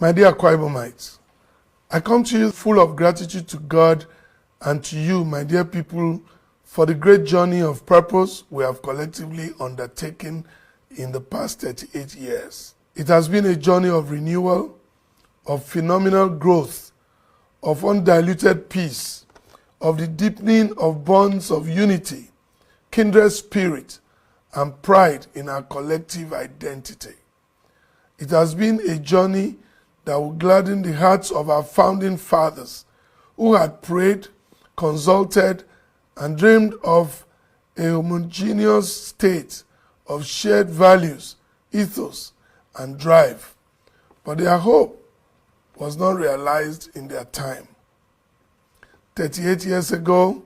My dear Akwa Ibomite, I come to you full of gratitude to God and to you, my dear people, for the great journey of purpose we have collectively undertaken in the past 38 years. It has been a journey of renewal, of phenomenal growth, of undiluted peace, of the deepening of bonds of unity, kindred spirit, and pride in our collective identity. It has been a journey that will gladden the hearts of our founding fathers who had prayed, consulted, and dreamed of a homogeneous state of shared values, ethos, and drive. But their hope was not realized in their time. 38 years ago,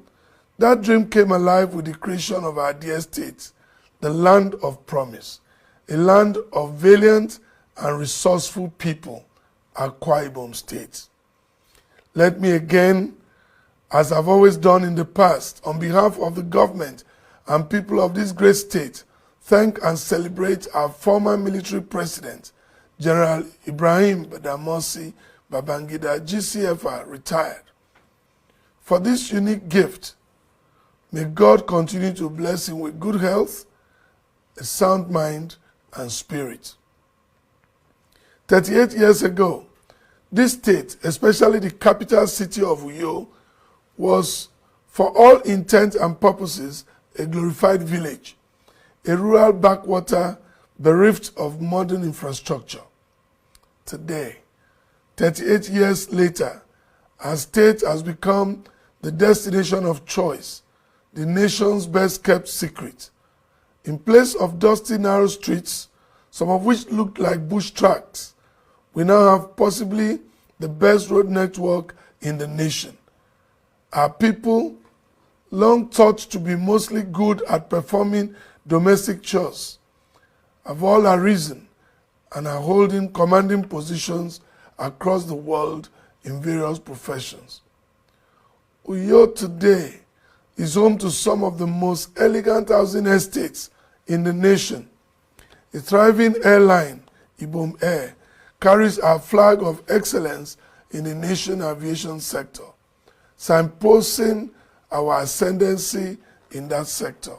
that dream came alive with the creation of our dear state, the land of promise, a land of valiant and resourceful people, Akwa Ibom State. Let me again, as I've always done in the past, on behalf of the government and people of this great state, thank and celebrate our former military president, General Ibrahim Badamasi Babangida, GCFR, retired. For this unique gift, may God continue to bless him with good health, a sound mind, and spirit. 38 years ago, this state, especially the capital city of Uyo, was, for all intents and purposes, a glorified village, a rural backwater bereft of modern infrastructure. Today, 38 years later, our state has become the destination of choice, the nation's best-kept secret. In place of dusty, narrow streets, some of which looked like bush tracks, we now have possibly the best road network in the nation. Our people, long thought to be mostly good at performing domestic chores, have all arisen and are holding commanding positions across the world in various professions. Uyo today is home to some of the most elegant housing estates in the nation. A thriving airline, Ibom Air, carries our flag of excellence in the nation aviation sector, signposting our ascendancy in that sector.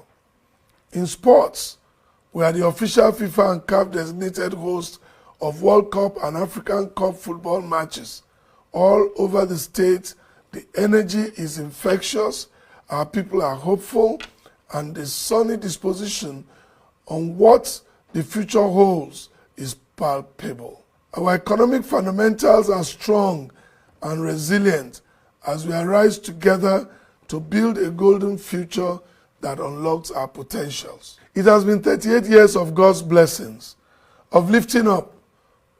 In sports, we are the official FIFA and CAF designated host of World Cup and African Cup football matches. All over the state, the energy is infectious, our people are hopeful, and the sunny disposition on what the future holds is palpable. Our economic fundamentals are strong and resilient as we arise together to build a golden future that unlocks our potentials. It has been 38 years of God's blessings, of lifting up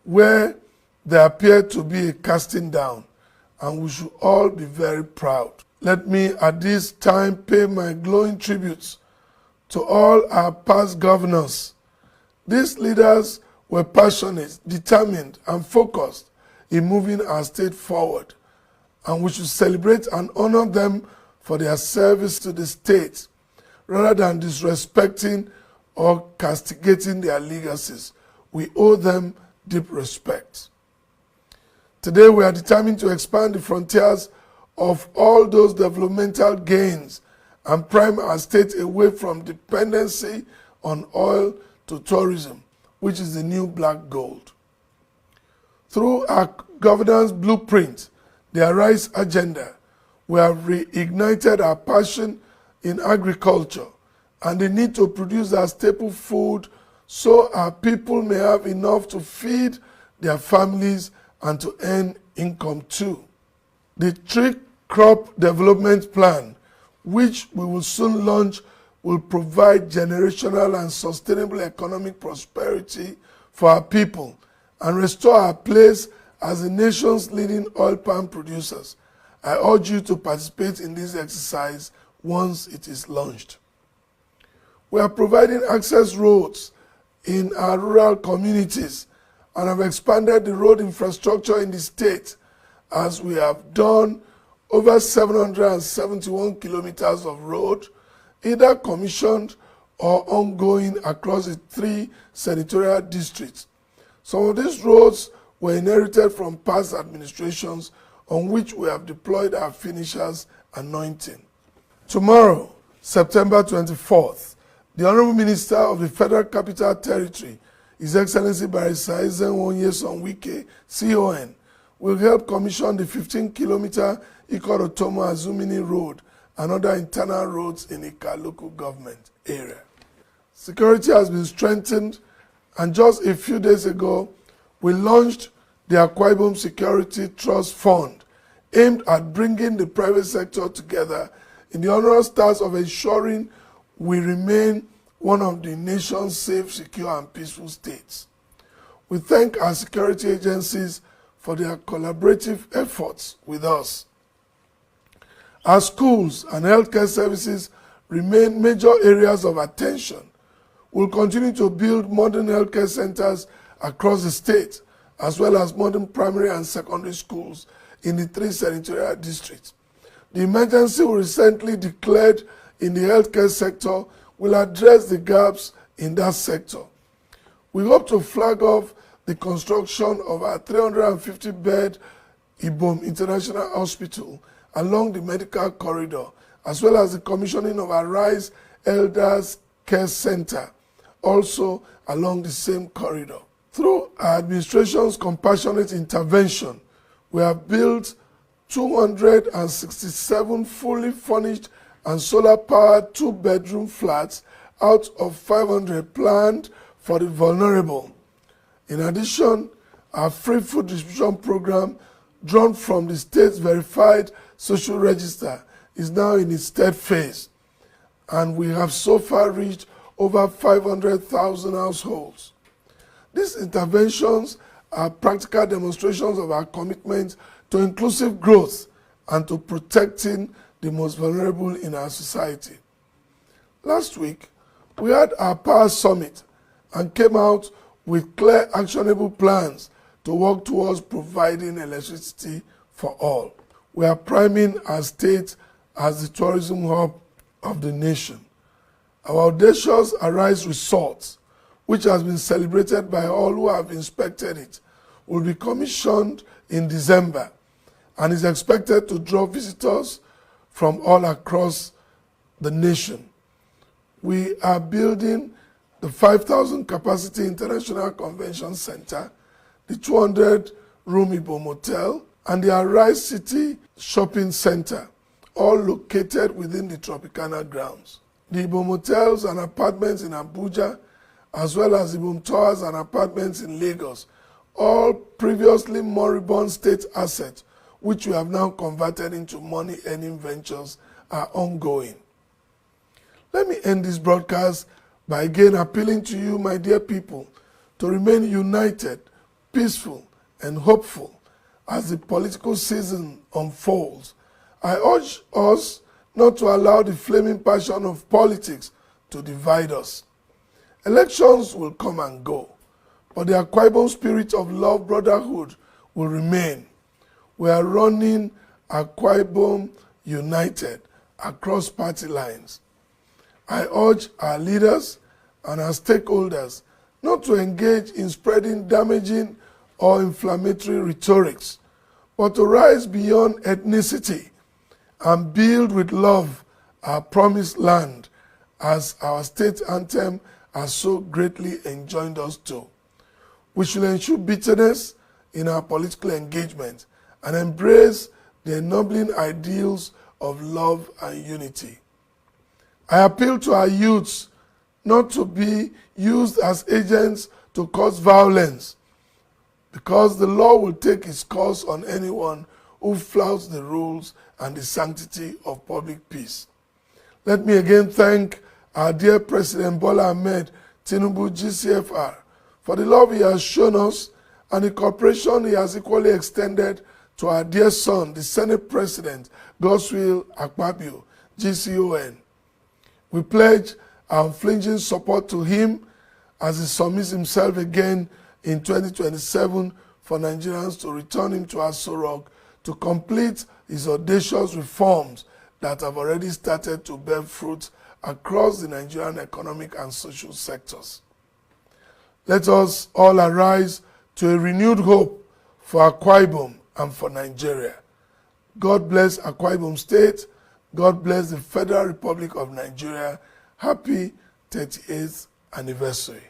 where there appeared to be a casting down, and we should all be very proud. Let me at this time pay my glowing tributes to all our past governors. These leaders were passionate, determined, and focused in moving our state forward, and we should celebrate and honor them for their service to the state, rather than disrespecting or castigating their legacies. We owe them deep respect. Today we are determined to expand the frontiers of all those developmental gains and prime our state away from dependency on oil to tourism, which is the new black gold. Through our governance blueprint, the Arise agenda, we have reignited our passion in agriculture and the need to produce our staple food so our people may have enough to feed their families and to earn income too. The Tree Crop Development Plan, which we will soon launch, will provide generational and sustainable economic prosperity for our people and restore our place as the nation's leading oil palm producers. I urge you to participate in this exercise once it is launched. We are providing access roads in our rural communities and have expanded the road infrastructure in the state, as we have done over 771 kilometers of road, either commissioned or ongoing across the 3 senatorial districts. Some of these roads were inherited from past administrations on which we have deployed our finisher's anointing. Tomorrow, September 24th, the Honorable Minister of the Federal Capital Territory, His Excellency Barrister Ezenwo Nyesom Wike, CON, will help commission the 15-kilometer Ikorotomo Azumini Road and other internal roads in Ika local government area. Security has been strengthened, and just a few days ago, we launched the Akwa Ibom Security Trust Fund, aimed at bringing the private sector together in the onerous task of ensuring we remain one of the nation's safe, secure, and peaceful states. We thank our security agencies for their collaborative efforts with us. Our schools and healthcare services remain major areas of attention. We'll continue to build modern healthcare centers across the state, as well as modern primary and secondary schools in the 3 senatorial districts. The emergency we recently declared in the healthcare sector will address the gaps in that sector. We hope to flag off the construction of our 350-bed Ibom International Hospital along the medical corridor, as well as the commissioning of our Rise Elders Care Center, also along the same corridor. Through our administration's compassionate intervention, we have built 267 fully furnished and solar-powered 2-bedroom flats out of 500 planned for the vulnerable. In addition, our free food distribution program, drawn from the state's verified social register, is now in its 3rd phase, and we have so far reached over 500,000 households. These interventions are practical demonstrations of our commitment to inclusive growth and to protecting the most vulnerable in our society. Last week, we had our Power Summit and came out with clear, actionable plans to work towards providing electricity for all. We are priming our state as the tourism hub of the nation. Our audacious Arise Resort, which has been celebrated by all who have inspected it, will be commissioned in December and is expected to draw visitors from all across the nation. We are building the 5,000 capacity International Convention Center, the 200-room Ibom Hotel, and the Arise City Shopping Center, all located within the Tropicana grounds. The Ibom Hotels and apartments in Abuja, as well as Ibom Towers and apartments in Lagos, all previously moribund state assets, which we have now converted into money-earning ventures, are ongoing. Let me end this broadcast by again appealing to you, my dear people, to remain united, peaceful, and hopeful as the political season unfolds. I urge us not to allow the flaming passion of politics to divide us. Elections will come and go, but the Akwa Ibom spirit of love, brotherhood will remain. We are running Akwa Ibom united across party lines. I urge our leaders and our stakeholders not to engage in spreading damaging or inflammatory rhetorics, but to rise beyond ethnicity and build with love our promised land, as our state anthem has so greatly enjoined us to. We should eschew bitterness in our political engagement and embrace the ennobling ideals of love and unity. I appeal to our youths not to be used as agents to cause violence, because the law will take its course on anyone who flouts the rules and the sanctity of public peace. Let me again thank our dear President Bola Ahmed Tinubu GCFR for the love he has shown us and the cooperation he has equally extended to our dear son, the Senate President Godswill Akpabio GCON. We pledge our unflinching support to him as he submits himself again in 2027 for Nigerians to return him to Aso Rock to complete his audacious reforms that have already started to bear fruit across the Nigerian economic and social sectors. Let us all arise to a renewed hope for Akwa Ibom and for Nigeria. God bless Akwa Ibom State. God bless the Federal Republic of Nigeria. Happy 38th anniversary.